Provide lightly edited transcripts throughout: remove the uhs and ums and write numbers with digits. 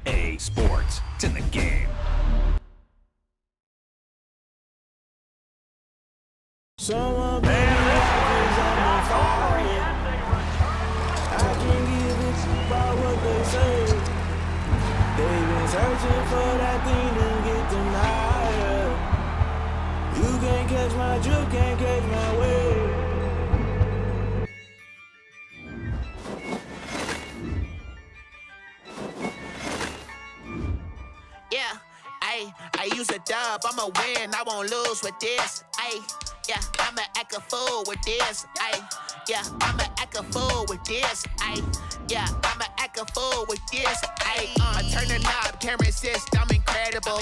EA Sports. It's in the game. Someone put me out 'cause I'm on fire. I can't give it about what they say. They've been searching for that thing to get them higher. You can't catch my drift, can't catch my wave. Yeah, I use a dub, I'ma win, I won't lose with this. Yeah, I'ma act a fool with this. Yeah, I'ma act a fool with this. Yeah, I'ma act a fool with this. I turn the knob, can't resist, I'm incredible.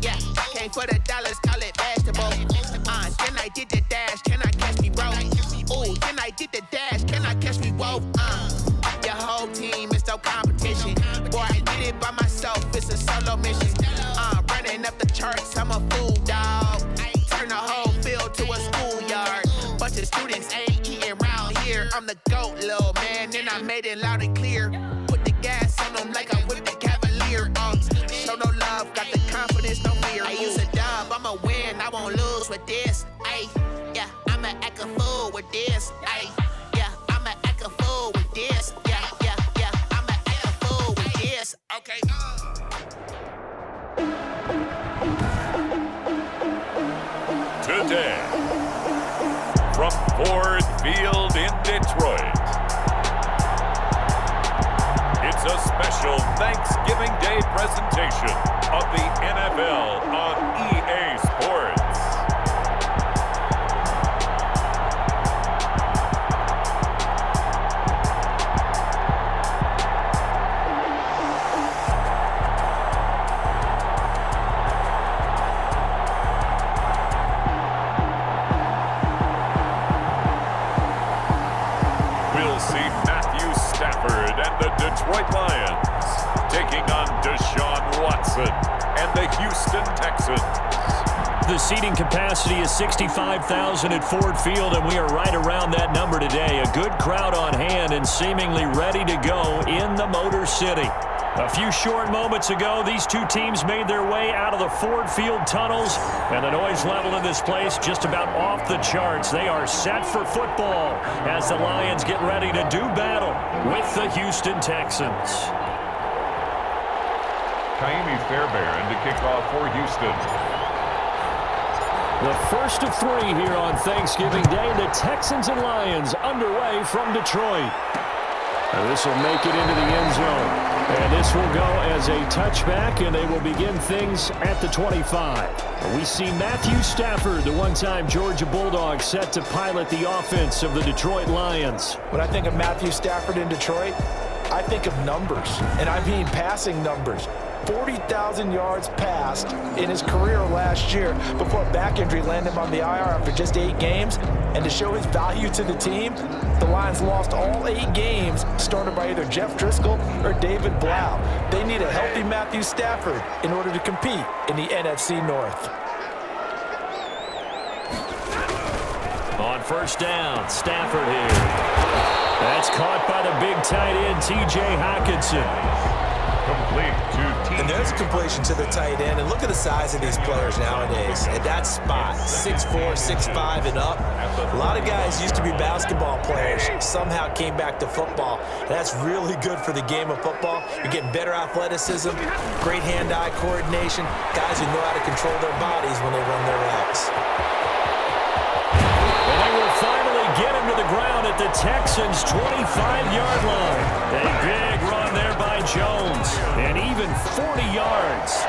Yeah, came for the dollars, call it vegetable. Then I did the dash, can I catch me, bro? Ooh, then I did the dash, can I catch me, whoa? Your whole team is no competition. Boy, I did it by myself, it's a solo mission. Running up the charts, I'm a fool, dog. Turn the whole field to a schoolyard. Bunch of students ain't eating round here. I'm the GOAT, little man, and I made it loud and clear. Put the gas on them like I'm with the Cavalier. Show no love, got the confidence, no fear. I use a dub, I'ma win, I won't lose with this. Yeah, I'ma act a fool with this. Yeah, I'ma act a fool with this. Yeah, I'ma act a fool with this. Okay. Today, from Ford Field in Detroit, it's a special Thanksgiving Day presentation of the NFL on EA Sports. Detroit Lions taking on Deshaun Watson and the Houston Texans. The seating capacity is 65,000 at Ford Field, and we are right around that number today. A good crowd on hand and seemingly ready to go in the Motor City. A few short moments ago, these two teams made their way out of the Ford Field tunnels, and the noise level in this place just about off the charts. They are set for football as the Lions get ready to do battle with the Houston Texans. Kaimi Fairbairn to kick off for Houston. The first of three here on Thanksgiving Day. The Texans and Lions underway from Detroit. This will make it into the end zone. And this will go as a touchback, and they will begin things at the 25. We see Matthew Stafford, the one-time Georgia Bulldog, set to pilot the offense of the Detroit Lions. When I think of Matthew Stafford in Detroit, I think of numbers, and I mean passing numbers. 40,000 yards passed in his career last year before a back injury landed him on the IR after just 8 games. And to show his value to the team, the Lions lost all 8 games started by either Jeff Driscoll or David Blau. They need a healthy Matthew Stafford in order to compete in the NFC North. On first down, Stafford here. That's caught by the big tight end, T.J. Hockenson. Complete to T. And there's a completion to the tight end. And look at the size of these players nowadays. At that spot, 6'4", 6'5", and up. A lot of guys used to be basketball players, somehow came back to football. And that's really good for the game of football. You're getting better athleticism, great hand-eye coordination, guys who know how to control their bodies when they run their routes. And they will finally get him to the ground at the Texans' 25-yard line. A big run there by Jones, and even 40 yards.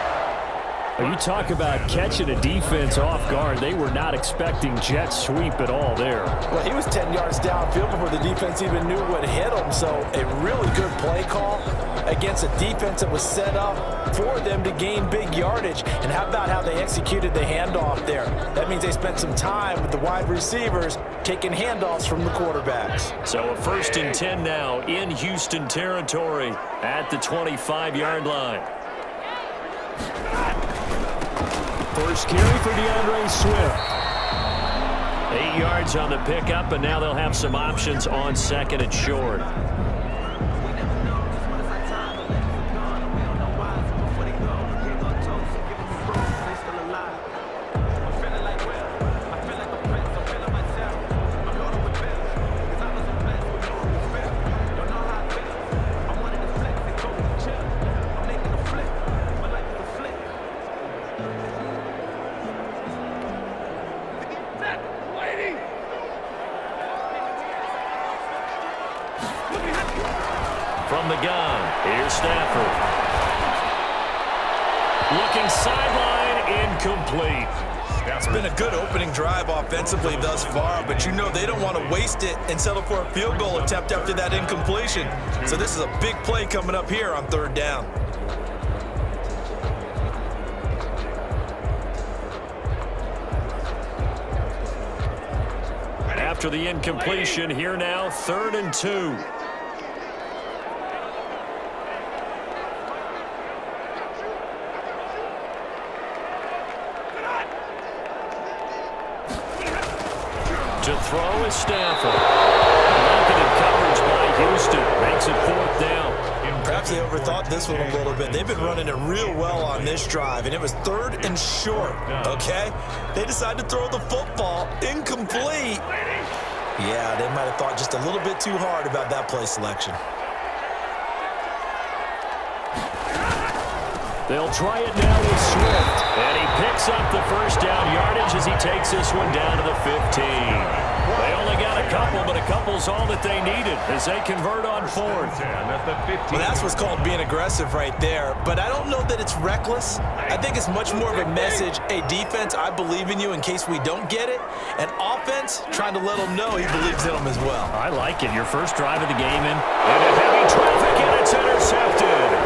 You talk about catching a defense off guard. They were not expecting jet sweep at all there. Well, he was 10 yards downfield before the defense even knew what hit him. So a really good play call against a defense that was set up for them to gain big yardage. And how about how they executed the handoff there? That means they spent some time with the wide receivers taking handoffs from the quarterbacks. So a 1st and 10 now in Houston territory at the 25-yard line. First carry for DeAndre Swift. 8 yards on the pickup, and now they'll have some options on 2nd and short. the gun. Here's Stafford. Looking sideline, incomplete. It's been a good opening drive offensively thus far, but you know they don't want to waste it and settle for a field goal attempt after that incompletion. So this is a big play coming up here on 3rd down. After the incompletion, here now, 3rd and 2. To throw is Stafford. Blanketed coverage by Houston. Makes it 4th down. Perhaps they overthought this one a little bit. They've been running it real well on this drive, and it was 3rd and short, okay? They decided to throw the football incomplete. Yeah, they might have thought just a little bit too hard about that play selection. They'll try it now with Swift. And he picks up the 1st down yardage as he takes this one down to the 15. They only got a couple, but a couple's all that they needed as they convert on 4th. Well, that's what's called being aggressive right there. But I don't know that it's reckless. I think it's much more of a message. Hey, defense, I believe in you in case we don't get it. And offense, trying to let them know he believes in them as well. I like it. Your first drive of the game in. And a heavy traffic, and it's intercepted.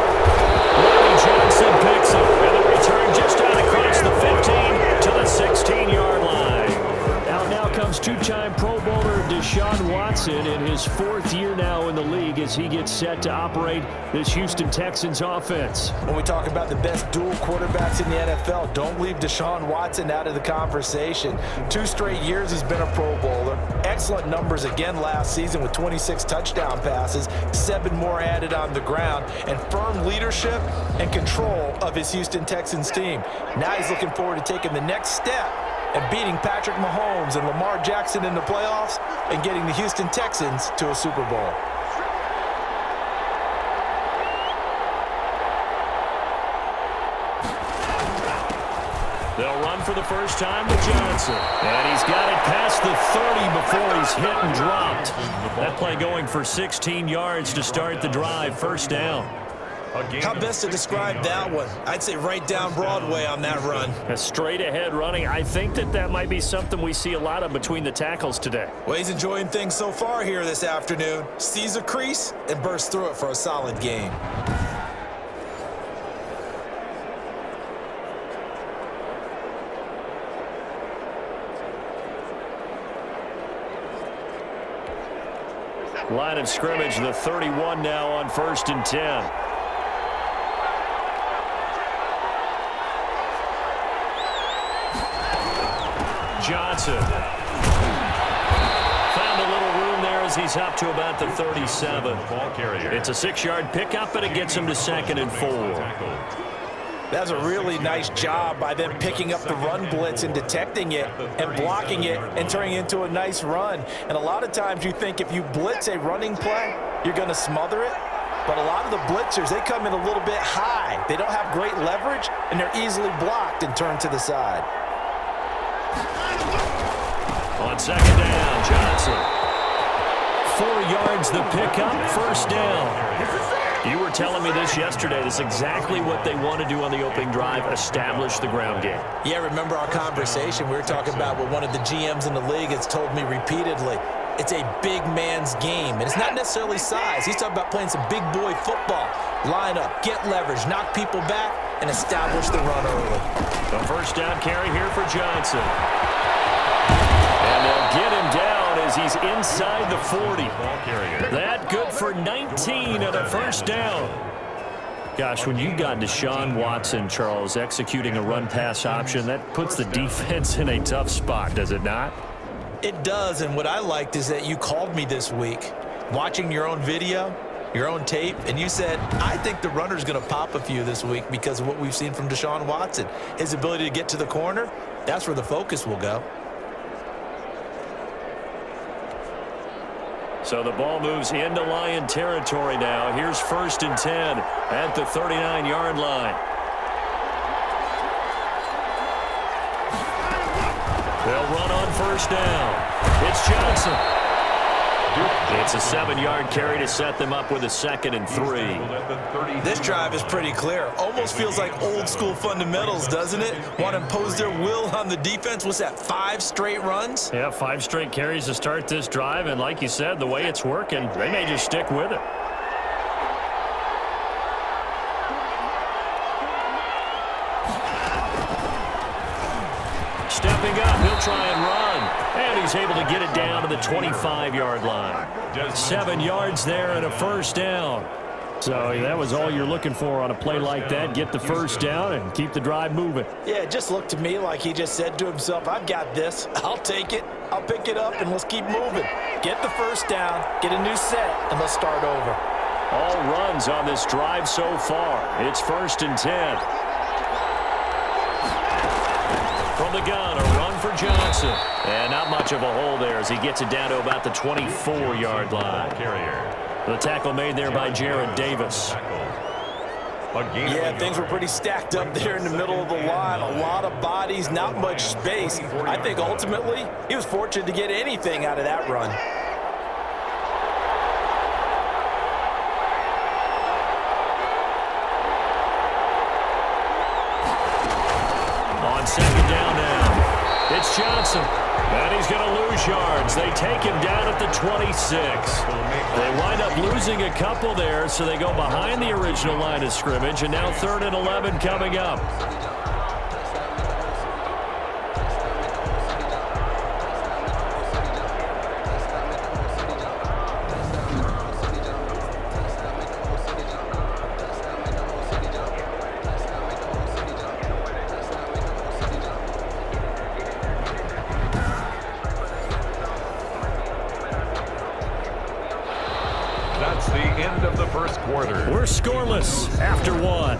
Johnson picks it, and the return just out across the 15 to the 16-yard line. Out now comes two-time Pro Bowler Deshaun Watson in his 4th year now in the league as he gets set to operate this Houston Texans offense. When we talk about the best dual quarterbacks in the NFL, don't leave Deshaun Watson out of the conversation. 2 straight years he's been a Pro Bowler. Excellent numbers again last season with 26 touchdown passes, 7 more added on the ground, and firm leadership and control of his Houston Texans team. Now he's looking forward to taking the next step and beating Patrick Mahomes and Lamar Jackson in the playoffs and getting the Houston Texans to a Super Bowl. They'll run for the first time to Johnson. And he's got it past the 30 before he's hit and dropped. That play going for 16 yards to start the drive. 1st down. How best to describe that one? I'd say right down Broadway on that run. A straight ahead running. I think that might be something we see a lot of between the tackles today. Well, he's enjoying things so far here this afternoon. Sees a crease and bursts through it for a solid game. Line of scrimmage, the 31 now on 1st and 10. Johnson. Found a little room there as he's up to about the 37. It's a 6-yard pickup, but it gets him to 2nd and 4. That's a really nice job by them picking up the run blitz and detecting it and blocking it and turning it into a nice run. And a lot of times you think if you blitz a running play, you're going to smother it. But a lot of the blitzers, they come in a little bit high. They don't have great leverage, and they're easily blocked and turned to the side. On 2nd down, Johnson. 4 yards the pickup, 1st down. You were telling me this yesterday. This is exactly what they want to do on the opening drive, establish the ground game. Yeah, remember our conversation? We were talking about what one of the GMs in the league has told me repeatedly. It's a big man's game, and it's not necessarily size. He's talking about playing some big boy football. Line up, get leverage, knock people back, and establish the run early. The 1st down carry here for Johnson. And they'll get him down as he's inside the 40. That good for 19 and a 1st down. Gosh, when you've got Deshaun Watson, Charles, executing a run-pass option, that puts the defense in a tough spot, does it not? It does, and what I liked is that you called me this week, watching your own video, your own tape, and you said, I think the runner's going to pop a few this week because of what we've seen from Deshaun Watson. His ability to get to the corner, that's where the focus will go. So the ball moves into Lion territory now. Here's 1st and 10 at the 39-yard line. They'll run on 1st down. It's Johnson. It's a 7-yard carry to set them up with a 2nd and 3. This drive is pretty clear. Almost feels like old school fundamentals, doesn't it? Want to impose their will on the defense. What's that, 5 straight runs? Yeah, 5 straight carries to start this drive, and like you said, the way it's working, they may just stick with it. Stepping up, he'll try and run. And he's able to get it down to the 25-yard line. 7 yards there and a first down. So that was all you're looking for on a play like that. Get the first down and keep the drive moving. Yeah, it just looked to me like he just said to himself, I've got this. I'll take it. I'll pick it up, and let's keep moving. Get the first down, get a new set, and let's start over. All runs on this drive so far. It's 1st and 10. From the gun, a run for Johnson. And not much of a hole there as he gets it down to about the 24-yard line. The tackle made there by Jared Davis. Yeah, things were pretty stacked up there in the middle of the line. A lot of bodies, not much space. I think ultimately he was fortunate to get anything out of that run. On 2nd down now, it's Johnson. And he's going to lose yards. They take him down at the 26. They wind up losing a couple there, so they go behind the original line of scrimmage, and now 3rd and 11 coming up. That's the end of the first quarter. We're scoreless after 1.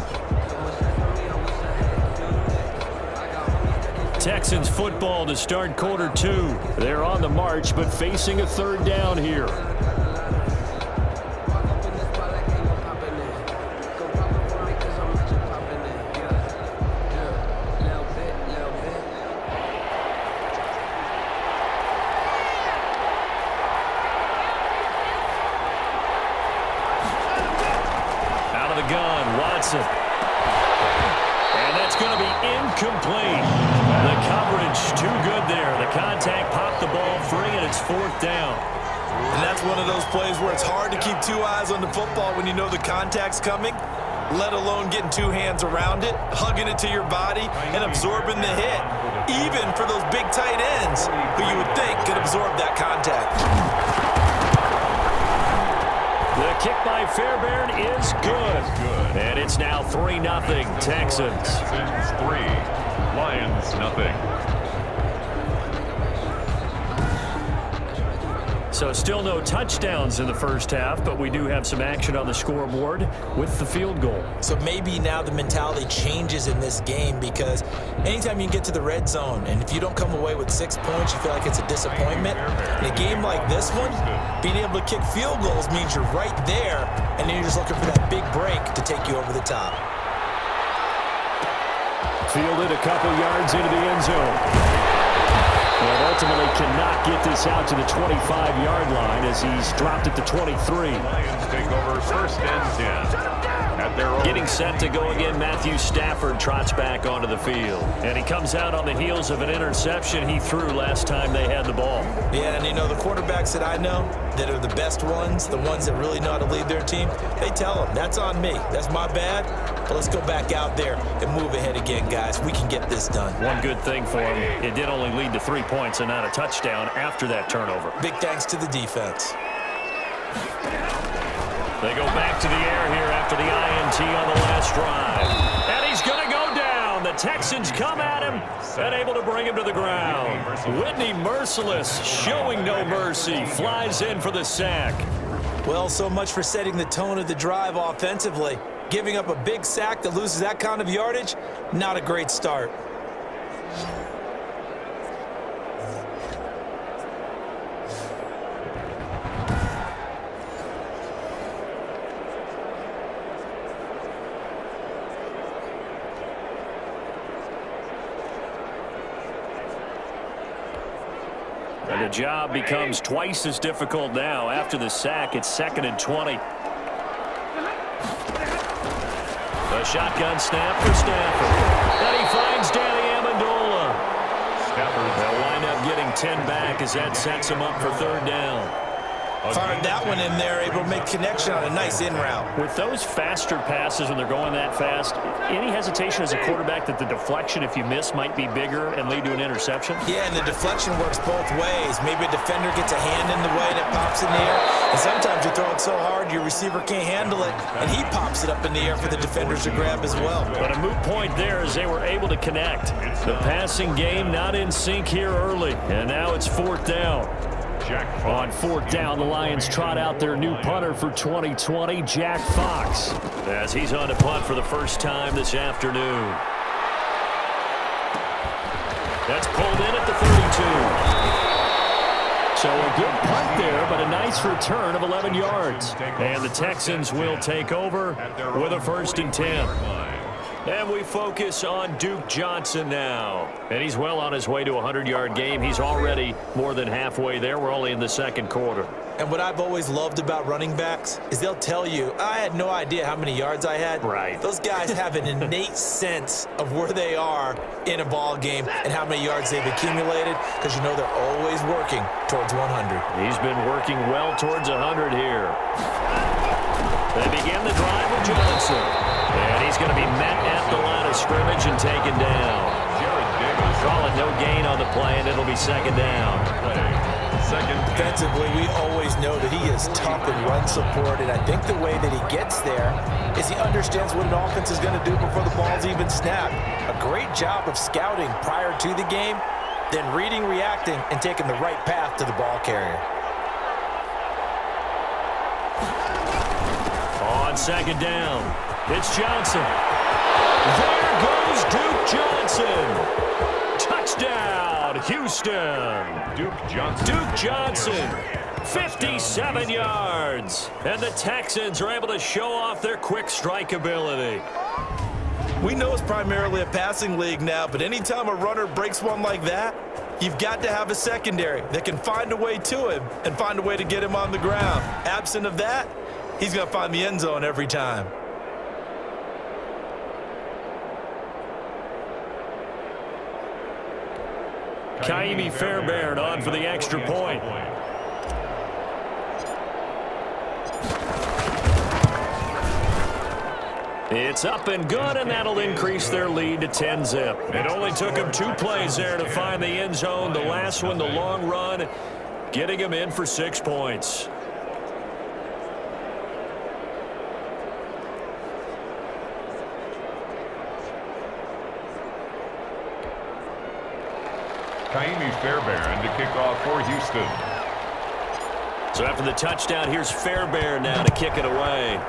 Texans football to start quarter 2. They're on the march, but facing a 3rd down here. Watson. And that's going to be incomplete. The coverage too good there. The contact popped the ball free, and it's 4th down. And that's one of those plays where it's hard to keep 2 eyes on the football when you know the contact's coming, let alone getting 2 hands around it, hugging it to your body, and absorbing the hit, even for those big tight ends who you would think could absorb that contact. The kick by Fairbairn is good. And it's now 3-0 Texans. Texans 3, Lions nothing. So still no touchdowns in the first half, but we do have some action on the scoreboard with the field goal. So maybe now the mentality changes in this game, because anytime you get to the red zone and if you don't come away with 6 points, you feel like it's a disappointment. In a game like this one, being able to kick field goals means you're right there, and then you're just looking for that big break to take you over the top. Fielded a couple yards into the end zone. And ultimately cannot get this out to the 25-yard line as he's dropped it to 23. Lions take over 1st and 10. At their own. Getting set to go again, Matthew Stafford trots back onto the field. And he comes out on the heels of an interception he threw last time they had the ball. Yeah, and you know, the quarterbacks that I know that are the best ones, the ones that really know how to lead their team, they tell them, that's on me. That's my bad. But let's go back out there and move ahead again, guys. We can get this done. One good thing for him, it did only lead to 3 points and not a touchdown after that turnover. Big thanks to the defense. They go back to the air here after the INT on the last drive. And he's going to go down. The Texans come at him and able to bring him to the ground. Whitney Merciless, showing no mercy, flies in for the sack. Well, so much for setting the tone of the drive offensively. Giving up a big sack that loses that kind of yardage, not a great start. And the job becomes twice as difficult now. After the sack, it's 2nd and 20. A shotgun snap for Stafford. And he finds Danny Amendola. They'll wind up getting 10 back as that sets him up for 3rd down. Fired that one in there, able to make connection on a nice in route. With those faster passes when they're going that fast, any hesitation as a quarterback that the deflection, if you miss, might be bigger and lead to an interception? Yeah, and the deflection works both ways. Maybe a defender gets a hand in the way and it pops in the air. And sometimes you throw it so hard your receiver can't handle it, and he pops it up in the air for the defenders to grab as well. But a moot point there as they were able to connect. The passing game not in sync here early, and now it's 4th down. On 4th down, the Lions trot out their new punter for 2020, Jack Fox, as he's on to punt for the first time this afternoon. That's pulled in at the 32. So a good punt there, but a nice return of 11 yards. And the Texans will take over with a 1st and 10. And we focus on Duke Johnson now. And he's well on his way to a 100-yard game. He's already more than halfway there. We're only in the 2nd quarter. And what I've always loved about running backs is they'll tell you, I had no idea how many yards I had. Right. Those guys have an innate sense of where they are in a ball game and how many yards they've accumulated, because you know they're always working towards 100. He's been working well towards 100 here. They begin the drive with Johnson. And he's going to be met at the line of scrimmage and taken down. Call it no gain on the play, and it'll be 2nd down. Defensively, we always know that he is tough in run support, and I think the way that he gets there is he understands what an offense is going to do before the ball's even snapped. A great job of scouting prior to the game, then reading, reacting, and taking the right path to the ball carrier. On 2nd down, it's Johnson. There goes Duke Johnson. Touchdown, Houston. Duke Johnson, 57 yards. And the Texans are able to show off their quick strike ability. We know it's primarily a passing league now, but anytime a runner breaks one like that, you've got to have a secondary that can find a way to him and find a way to get him on the ground. Absent of that, he's going to find the end zone every time. Kaimi Fairbairn on for the extra point. It's up and good, and that'll increase their lead to 10-zip. It only took them 2 plays there to find the end zone. The last one, the long run, getting him in for 6 points. Kaimi Fairbairn to kick off for Houston. So after the touchdown, here's Fairbairn now to kick it away.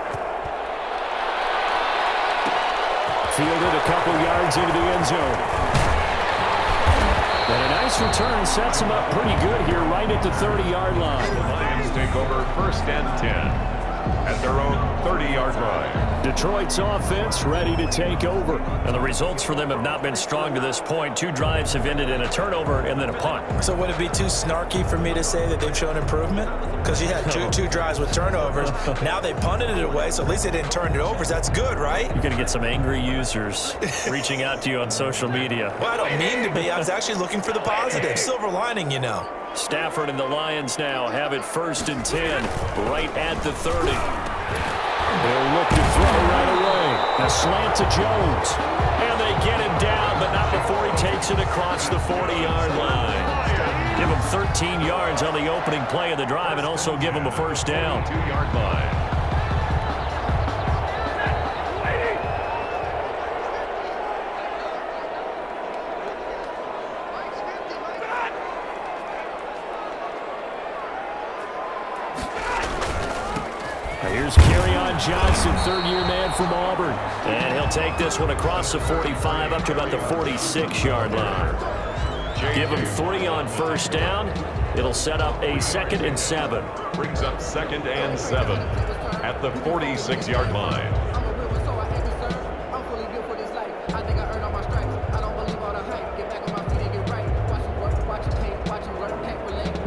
Fielded a couple yards into the end zone. And a nice return sets him up pretty good here right at the 30-yard line. The Lions take over 1st and 10 at their own 30-yard line. Detroit's offense ready to take over. And the results for them have not been strong to this point. 2 drives have ended in a turnover and then a punt. So would it be too snarky for me to say that they've shown improvement? Because you had two drives with turnovers. Now they punted it away, so at least they didn't turn it over. So that's good, right? You're going to get some angry users reaching out to you on social media. Well, I don't mean to be. I was actually looking for the positive. Silver lining, you know. Stafford and the Lions now have it 1st and 10 right at the 30. They'll look to throw right away. A slant to Jones. And they get him down, but not before he takes it across the 40-yard line. Give him 13 yards on the opening play of the drive and also give him a 1st down. 2-yard line. Here's Kerryon Johnson, 3rd-year man from Auburn. And he'll take this one across the 45 up to about the 46-yard line. Give him 3 on 1st down. It'll set up a 2nd and 7. Brings up 2nd and 7 at the 46-yard line. I'm fully built for this life. I think I earned all my stripes. I don't believe all the hype. Get back on my feet and get right. Watch him work, watch him paint, watch him work, pack, relate.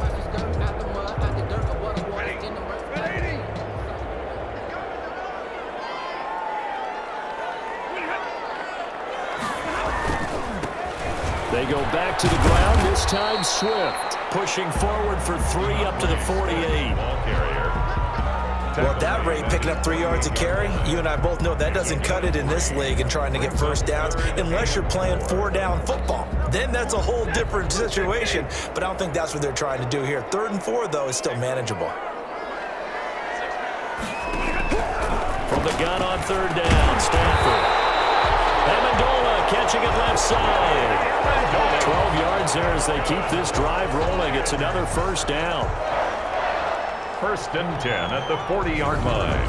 They go back to the ground, this time Swift. Pushing forward for 3 up to the 48. Well, at that rate, picking up 3 yards a carry, you and I both know that doesn't cut it in this league and trying to get first downs unless you're playing 4-down football. Then that's a whole different situation, but I don't think that's what they're trying to do here. 3rd and 4, though, is still manageable. From the gun on 3rd down, Stafford. Amendola catching it left side. 12 yards there as they keep this drive rolling. It's another first down. 1st and 10 at the 40-yard line.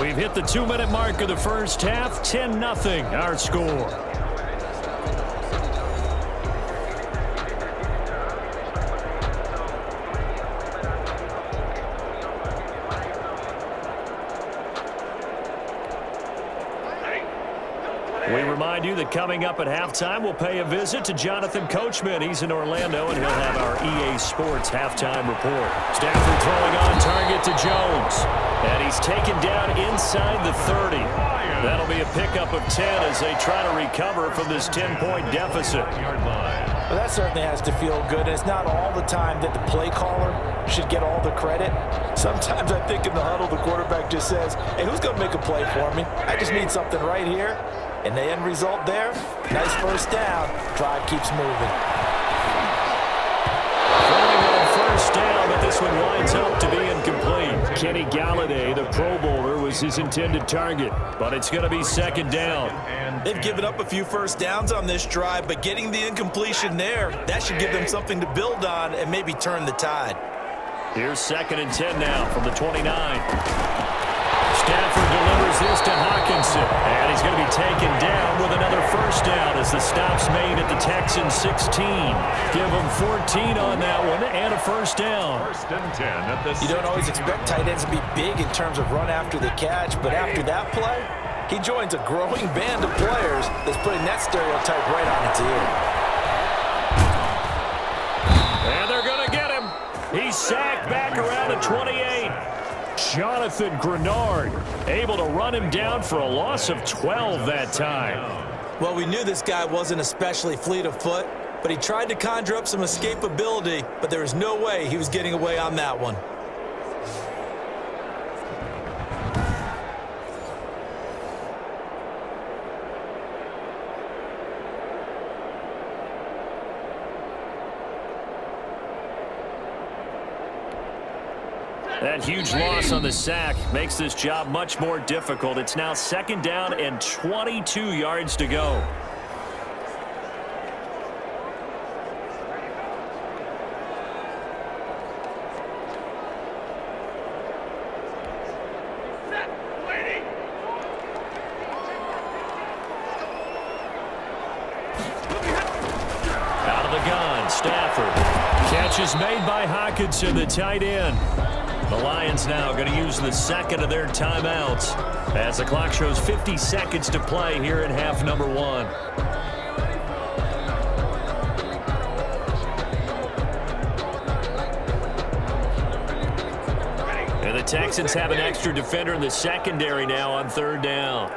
We've hit the 2-minute mark of the first half. 10-0 our score. We remind you that coming up at halftime, we'll pay a visit to Jonathan Coachman. He's in Orlando, and he'll have our EA Sports halftime report. Stafford throwing on target to Jones. And he's taken down inside the 30. That'll be a pickup of 10 as they try to recover from this 10-point deficit. Well, that certainly has to feel good. And it's not all the time that the play caller should get all the credit. Sometimes I think in the huddle, the quarterback just says, hey, who's going to make a play for me? I just need something right here. And the end result there, nice first down. Drive keeps moving. Running on first down, but this one winds up to be incomplete. Kenny Galladay, the Pro Bowler, was his intended target, but it's going to be 2nd down. They've given up a few first downs on this drive, but getting the incompletion there, that should give them something to build on and maybe turn the tide. Here's 2nd and 10 now from the 29. Stafford delivers this to Hawkinson, and he's going to be taken down with another first down as the stop's made at the Texans 16. Give them 14 on that one and a first down. 1st and 10 at the You don't always expect tight ends to be big in terms of run after the catch, but after that play, he joins a growing band of players that's putting that stereotype right on its ear. And they're going to get him. He's sacked back around the 28. Jonathan Grenard able to run him down for a loss of 12 that time. Well, we knew this guy wasn't especially fleet of foot, but he tried to conjure up some escapability, but there was no way he was getting away on that one. That huge loss on the sack makes this job much more difficult. It's now 2nd down and 22 yards to go. Out of the gun, Stafford. Catch is made by Hawkinson, the tight end. The Lions now going to use the 2nd of their timeouts as the clock shows 50 seconds to play here in half number 1. And the Texans have an extra defender in the secondary now on 3rd down.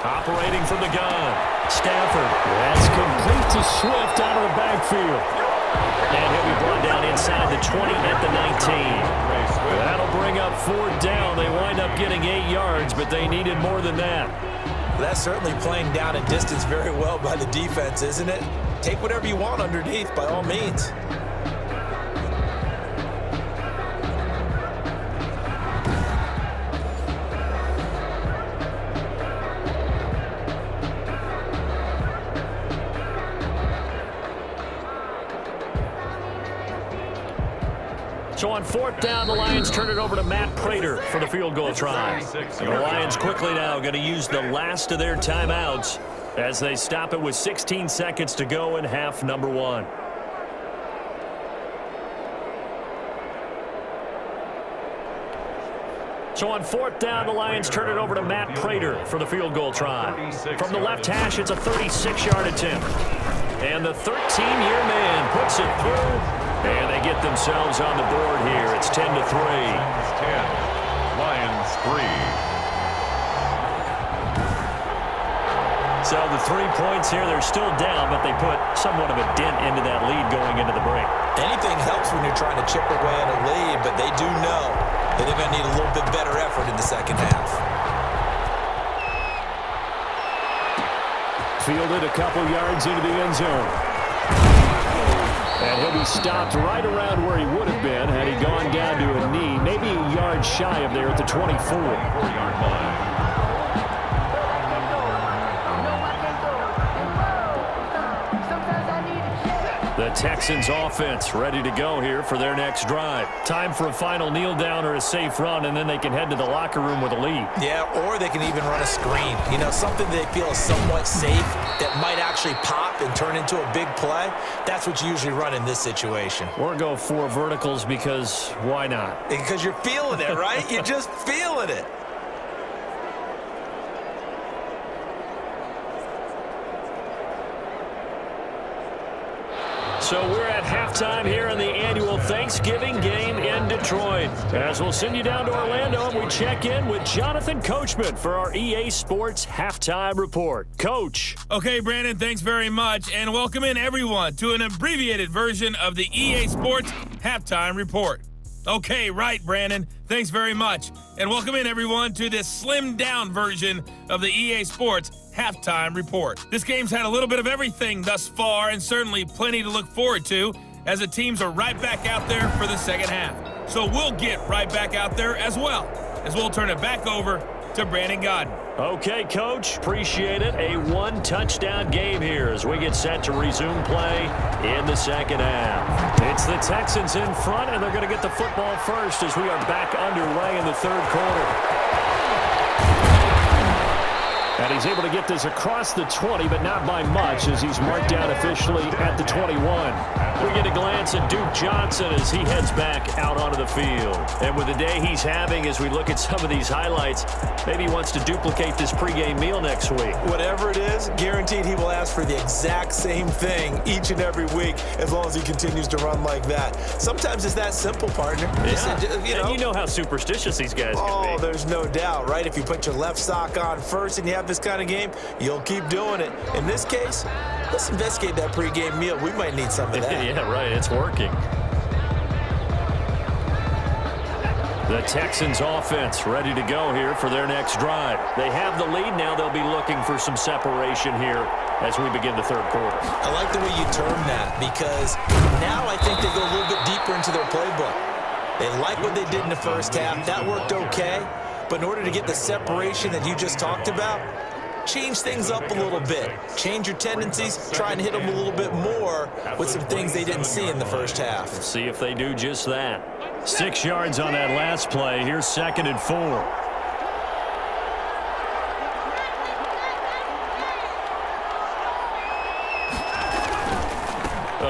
Operating from the gun, Stafford. That's complete to Swift out of the backfield. And he'll be brought down inside the 20 at the 19. That'll bring up 4th down. They wind up getting 8 yards, but they needed more than that. That's certainly playing down and distance very well by the defense, isn't it? Take whatever you want underneath, by all means. So on 4th down, the Lions turn it over to Matt Prater for the field goal try. And the Lions quickly now going to use the last of their timeouts as they stop it with 16 seconds to go in half number 1. So on 4th down, the Lions turn it over to Matt Prater for the field goal try. From the left hash, it's a 36-yard attempt. And the 13-year man puts it through And they get themselves on the board here. It's 10-3. 10, Lions 3. So the 3 points here, they're still down, but they put somewhat of a dent into that lead going into the break. Anything helps when you're trying to chip away at a lead, but they do know that they're going to need a little bit better effort in the second half. Fielded a couple yards into the end zone. And he'll be stopped right around where he would have been had he gone down to a knee, maybe a yard shy of there at the 24. 4-yard line. The Texans offense ready to go here for their next drive. Time for a final kneel down or a safe run, and then they can head to the locker room with a lead. Yeah, or they can even run a screen. You know, something they feel is somewhat safe that might actually pop and turn into a big play. That's what you usually run in this situation. Or go 4 verticals because why not? Because you're feeling it, right? You're just feeling it. So we're at halftime here in the annual Thanksgiving game in Detroit. As we'll send you down to Orlando, and we check in with Jonathan Coachman for our EA Sports Halftime Report. Coach. Okay, Brandon, thanks very much, and welcome in everyone to an abbreviated version of the EA Sports Halftime Report. Okay, right, Brandon. Thanks very much. And welcome in, everyone, to this slimmed-down version of the EA Sports Halftime Report. This game's had a little bit of everything thus far, and certainly plenty to look forward to, as the teams are right back out there for the second half. So we'll get right back out there as well, as we'll turn it back over to Brandon Godden. Okay, Coach. Appreciate it. A 1-touchdown game here as we get set to resume play in the second half. It's the Texans in front, and they're going to get the football first as we are back underway in the third quarter. And he's able to get this across the 20, but not by much, as he's marked down officially at the 21. We get a glance at Duke Johnson as he heads back out onto the field. And with the day he's having, as we look at some of these highlights, maybe he wants to duplicate this pregame meal next week. Whatever it is, guaranteed he will ask for the exact same thing each and every week as long as he continues to run like that. Sometimes it's that simple, partner. Yeah. And you know how superstitious these guys can be. Oh, there's no doubt, right? If you put your left sock on first and you have this kind of game, you'll keep doing it. In this case, let's investigate that pregame meal. We might need some of that. Yeah, right. It's working. The Texans offense ready to go here for their next drive. They have the lead now. They'll be looking for some separation here as we begin the third quarter. I like the way you term that, because now I think they go a little bit deeper into their playbook. They like what they did in the first half. That worked okay. But in order to get the separation that you just talked about, change things up a little bit. Change your tendencies, try and hit them a little bit more with some things they didn't see in the first half. See if they do just that. 6 yards on that last play. Here's 2nd and 4.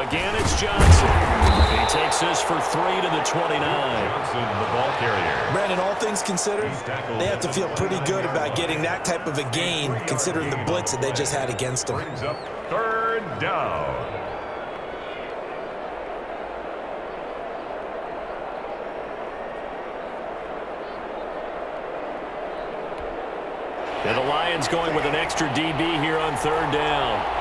Again, it's Johnson. He takes this for 3 to the 29. Johnson, the ball carrier. Brandon, all things considered, they have to feel pretty good about getting that type of a gain, considering the blitz that they just had against them. Brings up 3rd down. And the Lions going with an extra DB here on 3rd down.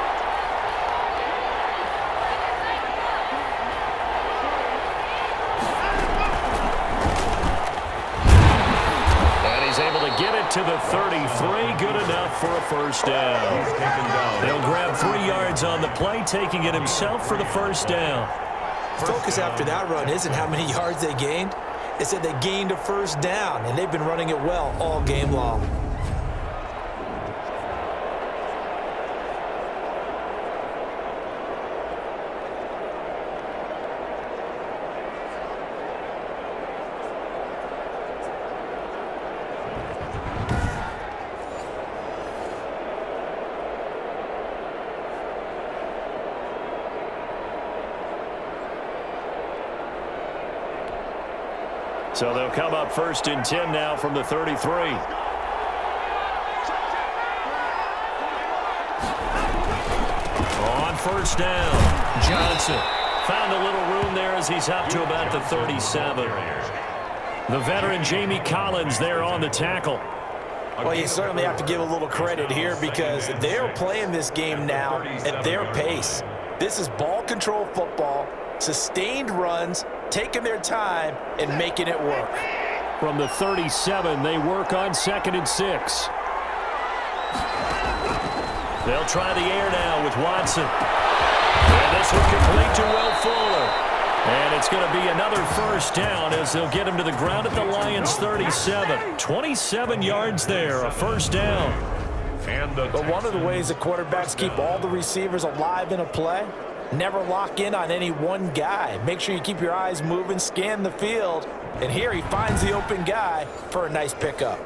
Get it to the 33. Good enough for a first down. They'll grab 3 yards on the play, taking it himself for the first down. Focus after that run isn't how many yards they gained. It said they gained a first down, and they've been running it well all game long. So they'll come up 1st and 10 now from the 33. On 1st down, Johnson found a little room there as he's up to about the 37. The veteran Jamie Collins there on the tackle. Well, you certainly have to give a little credit here because they're playing this game now at their pace. This is ball control football, sustained runs, taking their time, and making it work. From the 37, they work on 2nd and 6. They'll try the air now with Watson. And this will complete to Will Fuller. And it's going to be another first down as they'll get him to the ground at the Lions' 37. 27 yards there, a first down. But one of the ways that quarterbacks keep all the receivers alive in a play, never lock in on any one guy. Make sure you keep your eyes moving, scan the field. And here he finds the open guy for a nice pickup.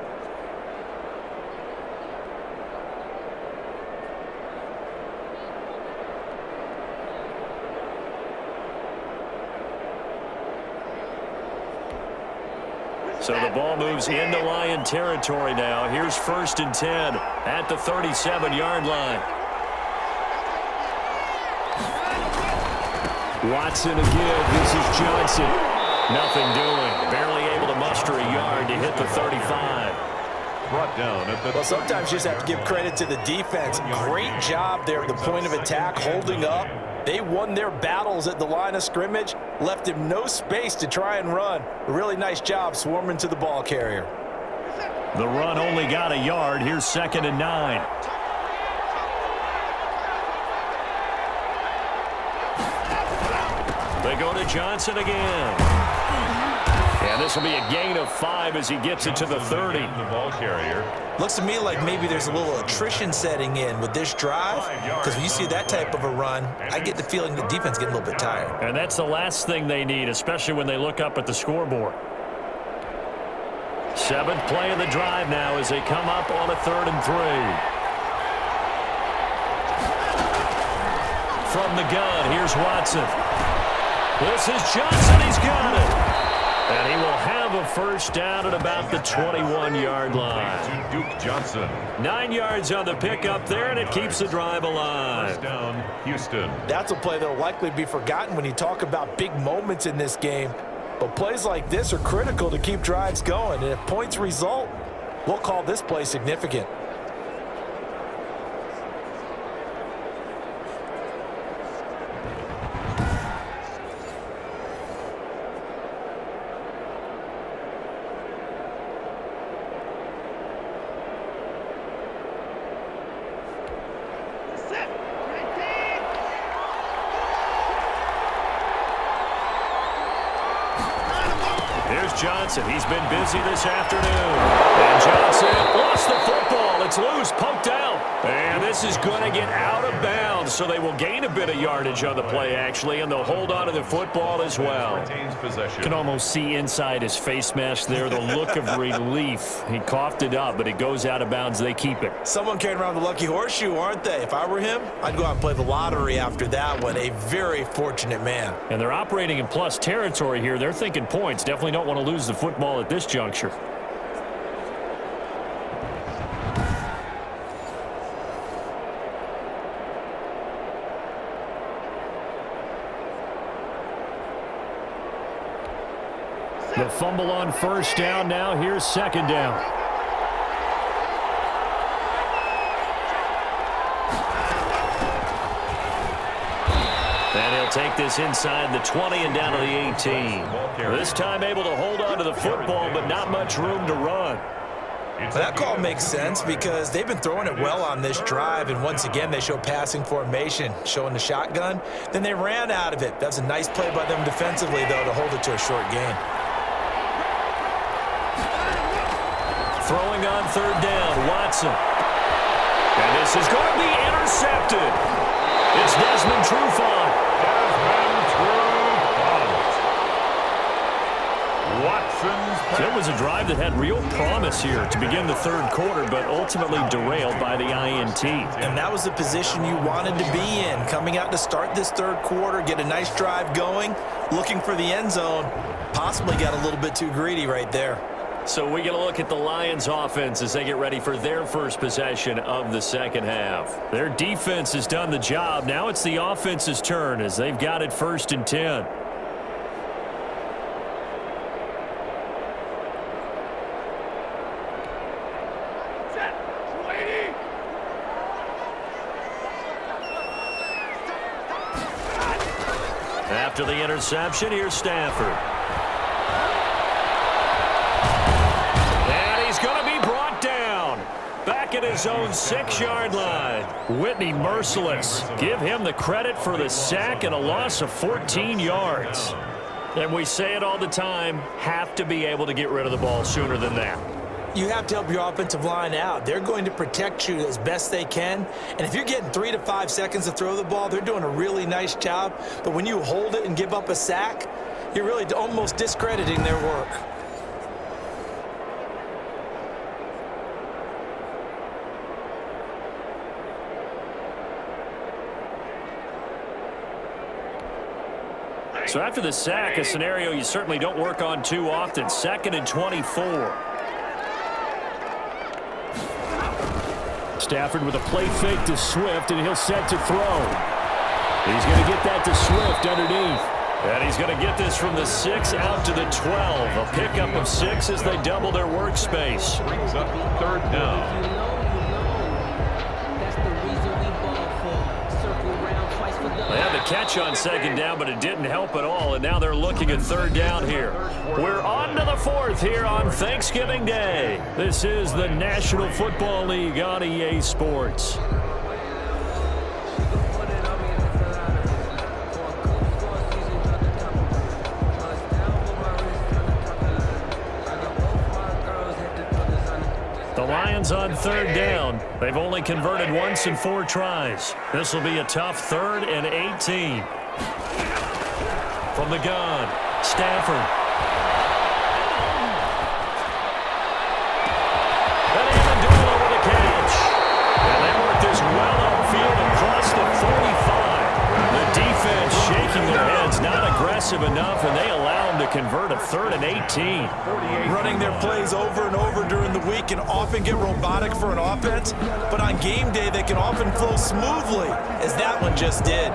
So the ball moves into Lion territory now. Here's 1st and 10 at the 37-yard line. Watson again. This is Johnson. Nothing doing. Barely able to muster a yard to hit the 35. Brought down at the Well, sometimes you just have to give credit to the defense. Great job there at the point of attack, holding up. They won their battles at the line of scrimmage, left him no space to try and run. A really nice job swarming to the ball carrier. The run only got a yard. Here's 2nd and 9. They go to Johnson again. And this will be a gain of 5 as he gets it to the 30. The ball carrier. Looks to me like maybe there's a little attrition setting in with this drive, because when you see that type of a run, I get the feeling the defense getting a little bit tired. And that's the last thing they need, especially when they look up at the scoreboard. 7th play of the drive now as they come up on a 3rd and 3. From the gun, here's Watson. This is Johnson. He's got it. And he will have a first down at about the 21-yard line. Duke Johnson. 9 yards on the pickup there, and it keeps the drive alive. First down, Houston. That's a play that will likely be forgotten when you talk about big moments in this game. But plays like this are critical to keep drives going. And if points result, we'll call this play significant. Johnson, he's been busy this afternoon. And Johnson lost the football. It's loose, poked out. And this is going to get out of bounds, so they will gain a bit of yardage on the play, actually, and they'll hold on to the football as well. You can almost see inside his face mask there the look of relief. He coughed it up, but it goes out of bounds. They keep it. Someone carrying around the lucky horseshoe, aren't they? If I were him, I'd go out and play the lottery after that one. A very fortunate man. And they're operating in plus territory here. They're thinking points. Definitely don't want to lose the football at this juncture. The fumble on first down now. Here's 2nd down. And he'll take this inside the 20 and down to the 18. This time able to hold on to the football, but not much room to run. Well, that call makes sense because they've been throwing it well on this drive, and once again they show passing formation, showing the shotgun. Then they ran out of it. That's a nice play by them defensively, though, to hold it to a short gain. Throwing on 3rd down, Watson. And this is going to be intercepted. It's Desmond Trufant. It was a drive that had real promise here to begin the 3rd quarter, but ultimately derailed by the INT. And that was the position you wanted to be in, coming out to start this 3rd quarter, get a nice drive going, looking for the end zone. Possibly got a little bit too greedy right there. So we get a look at the Lions offense as they get ready for their first possession of the second half. Their defense has done the job. Now it's the offense's turn as they've got it 1st and 10. After the interception, here's Stafford. And he's going to be brought down. Back at his own 6-yard line. Whitney merciless. Give him the credit for the sack and a loss of 14 yards. And we say it all the time, have to be able to get rid of the ball sooner than that. You have to help your offensive line out. They're going to protect you as best they can. And if you're getting 3 to 5 seconds to throw the ball, they're doing a really nice job. But when you hold it and give up a sack, you're really almost discrediting their work. So after the sack, a scenario you certainly don't work on too often. 2nd and 24. Stafford with a play fake to Swift, and he'll set to throw. He's going to get that to Swift underneath. And he's going to get this from the 6 out to the 12. A pickup of 6 as they double their workspace. Brings up 3rd down. They had the catch on 2nd down, but it didn't help at all, and now they're looking at 3rd down here. We're on to the 4th here on Thanksgiving Day. This is the National Football League on EA Sports. The Lions on 3rd down. They've only converted once in 4 tries. This will be a tough 3rd and 18. From the gun, Stafford. And Amendola with a catch. And they work this well upfield across the 45. The defense shaking their heads, not aggressive enough, and they allow them to convert a 3rd and 18. Running their plays over and over during the week can often get robotic for an offense, but on game day they can often flow smoothly, as that one just did.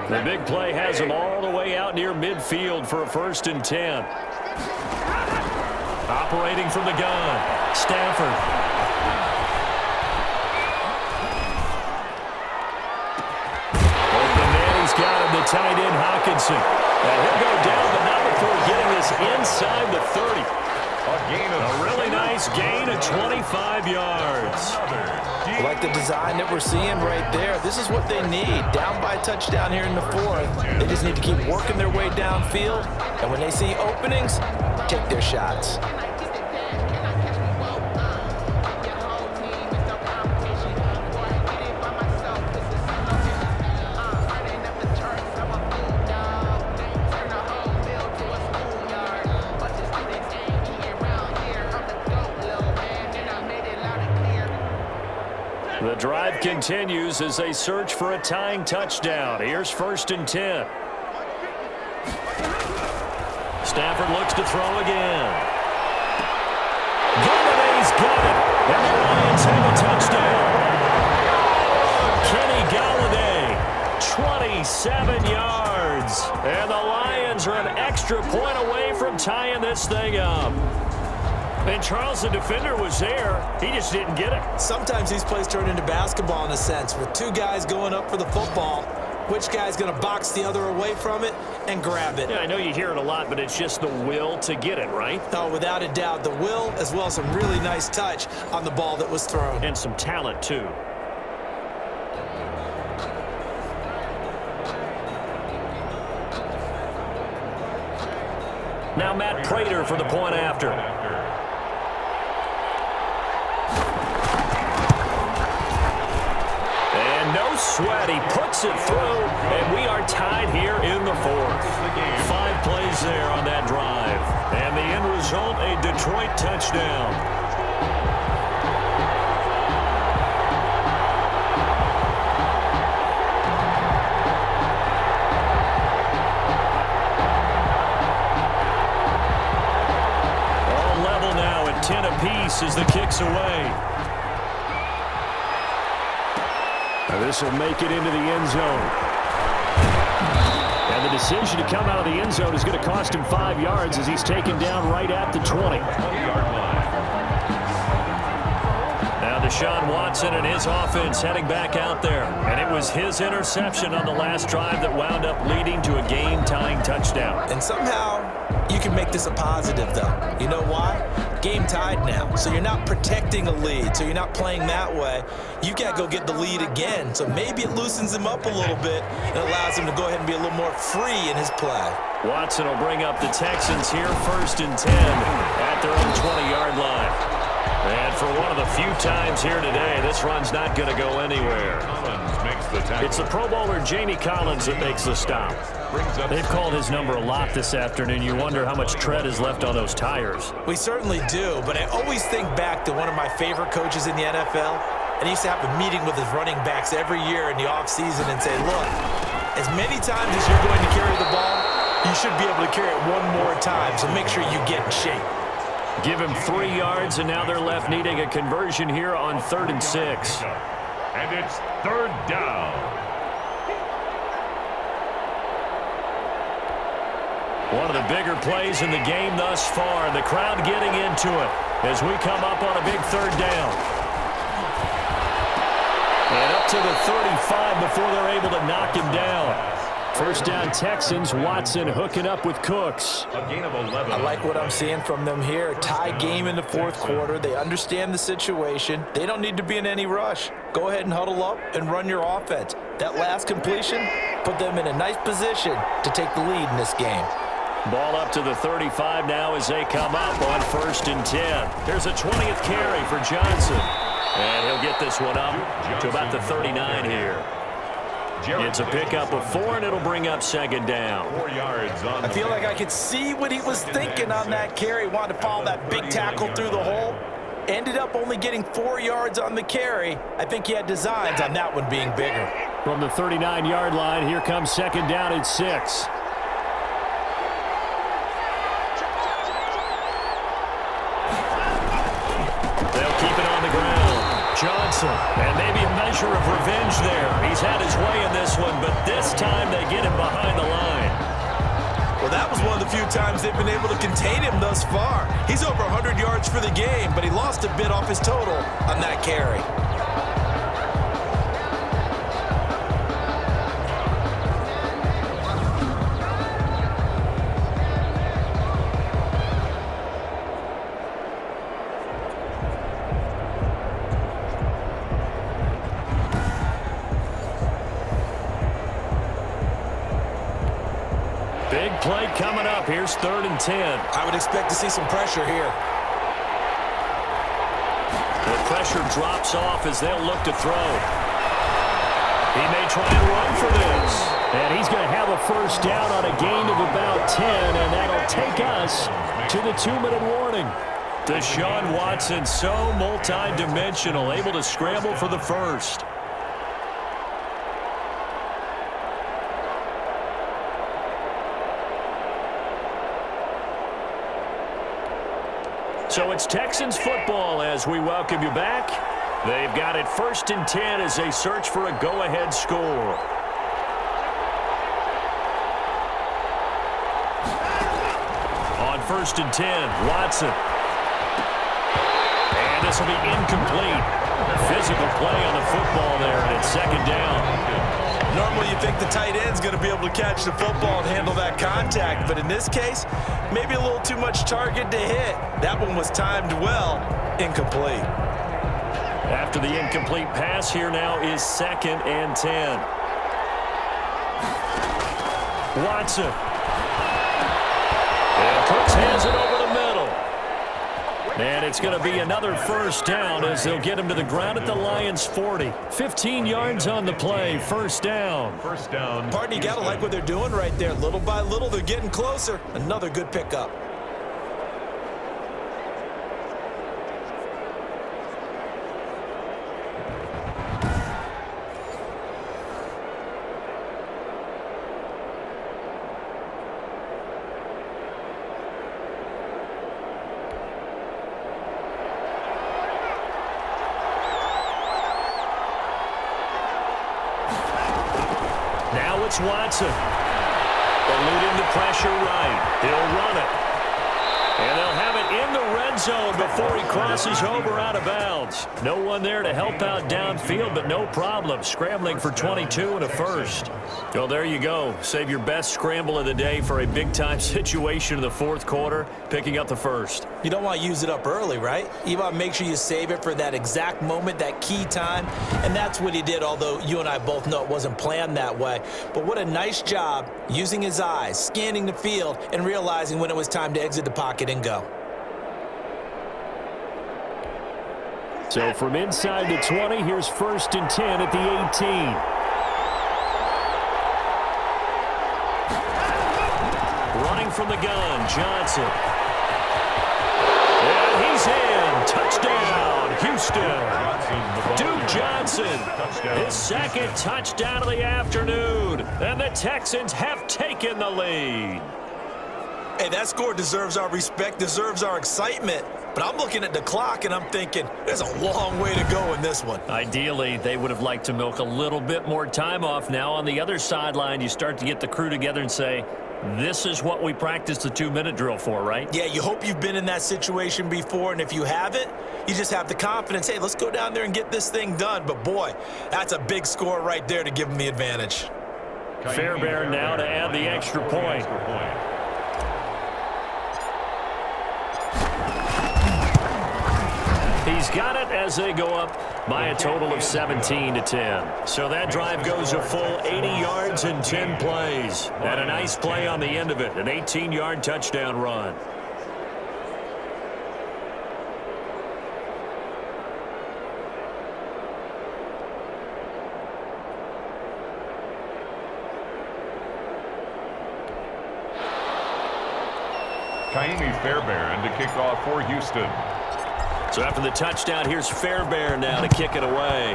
The big play has them all the way out near midfield for a 1st and 10. Operating from the gun, Stafford. Open man, he's got him, the tight end, Hawkinson. And he'll go down, but not before getting this inside the 30. A really nice gain of 25 yards. I like the design that we're seeing right there. This is what they need. Down by a touchdown here in the 4th. They just need to keep working their way downfield. And when they see openings, take their shots. The drive continues as they search for a tying touchdown. Here's 1st and 10. Stafford looks to throw again. Galladay's got it, and the Lions have a touchdown. Kenny Galladay, 27 yards, and the Lions are an extra point away from tying this thing up. And Charles, the defender, was there. He just didn't get it. Sometimes these plays turn into basketball in a sense, with 2 guys going up for the football. Which guy's going to box the other away from it and grab it? Yeah, I know you hear it a lot, but it's just the will to get it, right? Oh, without a doubt. The will, as well as some really nice touch on the ball that was thrown. And some talent, too. Now Matt Prater for the point after. And no sweat. He puts it through, and we are tied here in the fourth. 5 plays there on that drive. And the end result, a Detroit touchdown. All level now at 10 apiece as the kick's away. This will make it into the end zone. And the decision to come out of the end zone is going to cost him 5 yards as he's taken down right at the 20. Now Deshaun Watson and his offense heading back out there. And it was his interception on the last drive that wound up leading to a game-tying touchdown. And somehow you can make this a positive, though. You know why? Game tied now, so you're not protecting a lead, so you're not playing that way. You've got to go get the lead again, so maybe it loosens him up a little bit and allows him to go ahead and be a little more free in his play. Watson will bring up the Texans here, 1st and 10 at their own 20-yard line. And for one of the few times here today, this run's not going to go anywhere. It's the Pro Bowler Jamie Collins that makes the stop. They've called his number a lot this afternoon. You wonder how much tread is left on those tires. We certainly do, but I always think back to one of my favorite coaches in the NFL, and he used to have a meeting with his running backs every year in the offseason and say, look, as many times as you're going to carry the ball, you should be able to carry it one more time, so make sure you get in shape. Give him 3 yards, and now they're left needing a conversion here on 3rd and 6. And it's 3rd down. One of the bigger plays in the game thus far, and the crowd getting into it as we come up on a big 3rd down. And up to the 35 before they're able to knock him down. 1st down Texans, Watson hooking up with Cooks. A gain of 11. I like what I'm seeing from them here. Tie game in the 4th quarter. They understand the situation. They don't need to be in any rush. Go ahead and huddle up and run your offense. That last completion put them in a nice position to take the lead in this game. Ball up to the 35 now as they come up on 1st and 10. Here's a 20th carry for Johnson. And he'll get this one up to about the 39 here. It's a pickup of 4, and it'll bring up 2nd down. 4 yards on I feel like I could see what he was thinking on that carry. Wanted to follow that big tackle through the hole. Ended up only getting 4 yards on the carry. I think he had designs on that one being bigger. From the 39-yard line, here comes 2nd down at 6. They'll keep it on the ground. Johnson, and maybe a measure of revenge there. He's had his way in this one, but this time they get him behind the line. Well, that was one of the few times they've been able to contain him thus far. He's over 100 yards for the game, but he lost a bit off his total on that carry. Big play coming up. Here's 3rd and 10. I would expect to see some pressure here. The pressure drops off as they'll look to throw. He may try and run for this. And he's going to have a 1st down on a gain of about 10, and that'll take us to the 2-minute warning. Deshaun Watson, so multi-dimensional, able to scramble for the 1st. So it's Texans football as we welcome you back. They've got it 1st and 10 as they search for a go-ahead score. On 1st and 10, Watson. And this will be incomplete. Physical play on the football there, and it's 2nd down. Normally you think the tight end's going to be able to catch the football and handle that contact, but in this case, maybe a little too much target to hit. That one was timed well, incomplete. After the incomplete pass, here now is 2nd and 10. Watson. And Cooks hands it over the middle. And it's going to be another first down as they'll get him to the ground at the Lions' 40. 15 yards on the play, first down. First down. Pardon, you got to like what they're doing right there. Little by little, they're getting closer. Another good pickup. Now it's Watson. Eluding the pressure right. He'll run it. And they'll have it in the red zone before he crosses over out of bounds. No one there to help out downfield, but no problem. Scrambling for 22 and a first. Well, there you go. Save your best scramble of the day for a big-time situation in the fourth quarter, picking up the first. You don't want to use it up early, right? You want to make sure you save it for that exact moment, that key time. And that's what he did, although you and I both know it wasn't planned that way. But what a nice job using his eyes, scanning the field, and realizing when it was time to exit the pocket and go. So from inside the 20, here's first and 10 at the 18. Running from the gun, Johnson. And he's in. Touchdown, Houston. Duke Johnson, his second touchdown of the afternoon. And the Texans have taken the lead. Hey, that score deserves our respect, deserves our excitement. But I'm looking at the clock, and I'm thinking, there's a long way to go in this one. Ideally, they would have liked to milk a little bit more time off. Now, on the other sideline, you start to get the crew together and say, this is what we practiced the 2-minute drill for, right? Yeah, you hope you've been in that situation before, and if you haven't, you just have the confidence, hey, let's go down there and get this thing done. But, boy, that's a big score right there to give them the advantage. Fairbairn now to add the extra point. He's got it as they go up by a total of 17-10. So that drive goes a full 80 yards in 10 plays. And a nice play on the end of it, an 18-yard touchdown run. Kaimi Fairbairn to kick off for Houston. So after the touchdown, here's Fairbairn now to kick it away.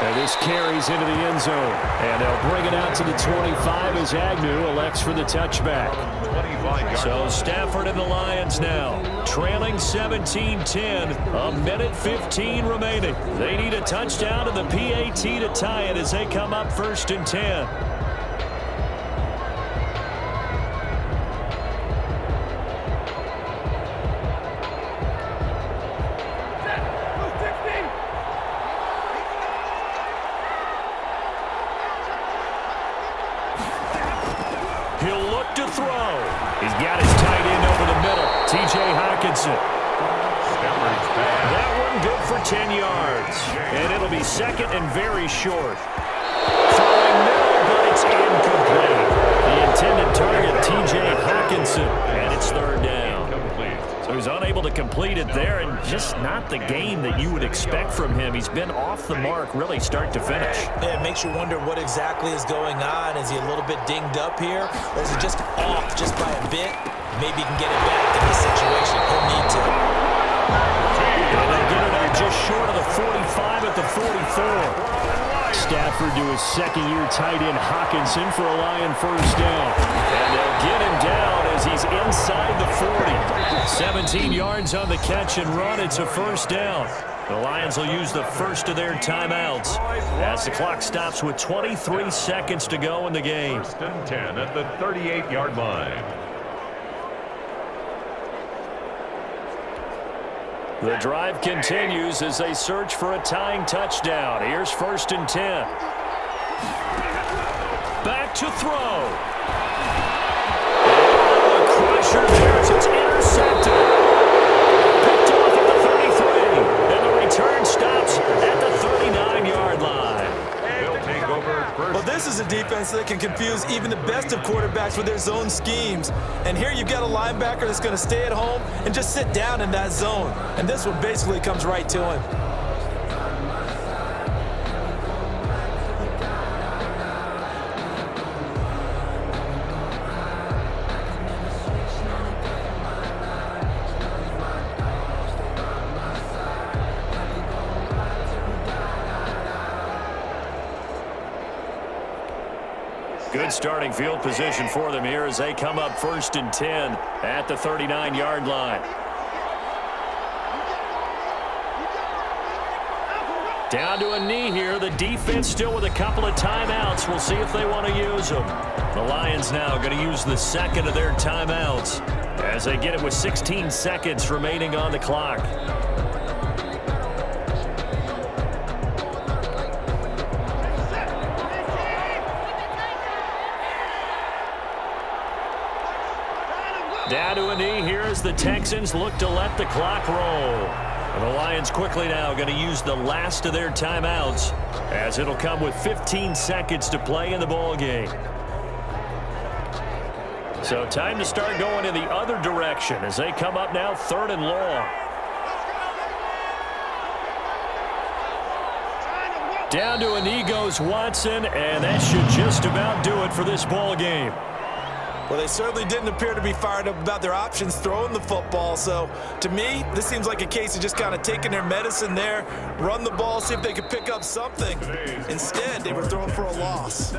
And this carries into the end zone. And they'll bring it out to the 25 as Agnew elects for the touchback. So Stafford and the Lions now trailing 17-10. A minute 15 remaining. They need a touchdown to the PAT to tie it as they come up first and 10. He'll look to throw. He's got his tight end over the middle, T.J. Hockenson. That one good for 10 yards. And it'll be second and very short. Throwing middle, but it's incomplete. The intended target, T.J. Hockenson. And it's third down. So he's unable to complete it there, and just not the game that you would expect from him. He's been off the mark really start to finish. Yeah, it makes you wonder what exactly is going on. Is he a little bit dinged up here, or is he just off just by a bit? Maybe he can get it back in this situation. He'll need to. And they get it out just short of the 45 at the 44. Stafford to his second-year tight end Hockenson for a Lion first down. And they'll get him down as he's inside the 40. 17 yards on the catch and run. It's a first down. The Lions will use the first of their timeouts as the clock stops with 23 seconds to go in the game. First and 10 at the 38-yard line. The drive continues as they search for a tying touchdown. Here's first and 10. Back to throw. And a crusher there as it's intercepted. Picked off at the 33. And the return stops at the 39-yard line. They'll take over first. Well, This is a defense that can confuse even the best of quarterbacks with their zone schemes. And here you've got a linebacker that's going to stay at home and just sit down in that zone. And this one basically comes right to him. Good starting field position for them here as they come up 1st and 10 at the 39-yard line. Down to a knee here. The defense still with a couple of timeouts. We'll see if they want to use them. The Lions now going to use the second of their timeouts as they get it with 16 seconds remaining on the clock. Down to a knee here as the Texans look to let the clock roll. And the Lions quickly now going to use the last of their timeouts as it'll come with 15 seconds to play in the ball game. So time to start going in the other direction as they come up now 3rd and long. Down to a knee goes Watson, and that should just about do it for this ball game. Well, they certainly didn't appear to be fired up about their options throwing the football. So, to me, this seems like a case of just kind of taking their medicine there, run the ball, see if they could pick up something. Instead, they were throwing for a loss.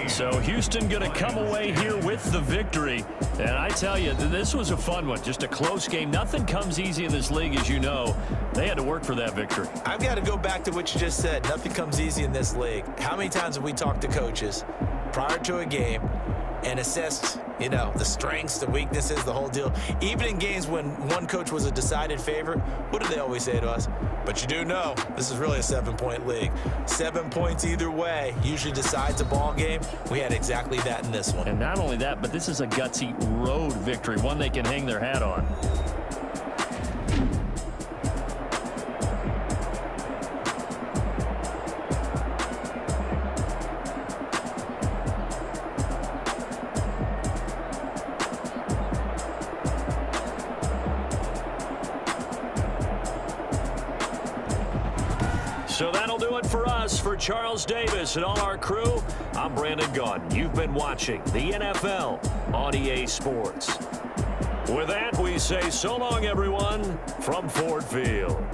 So, Houston going to come away here with the victory. And I tell you, this was a fun one. Just a close game. Nothing comes easy in this league, as you know. They had to work for that victory. I've got to go back to what you just said. Nothing comes easy in this league. How many times have we talked to coaches prior to a game and assessed, you know, the strengths, the weaknesses, the whole deal? Even in games when one coach was a decided favorite, what did they always say to us? But you do know this is really a 7-point league. 7 points either way usually decides a ball game. We had exactly that in this one. And not only that, but this is a gutsy road victory, one they can hang their hat on. So that'll do it for us. For Charles Davis and all our crew, I'm Brandon Gaudin. You've been watching the NFL on EA Sports. With that, we say so long, everyone, from Ford Field.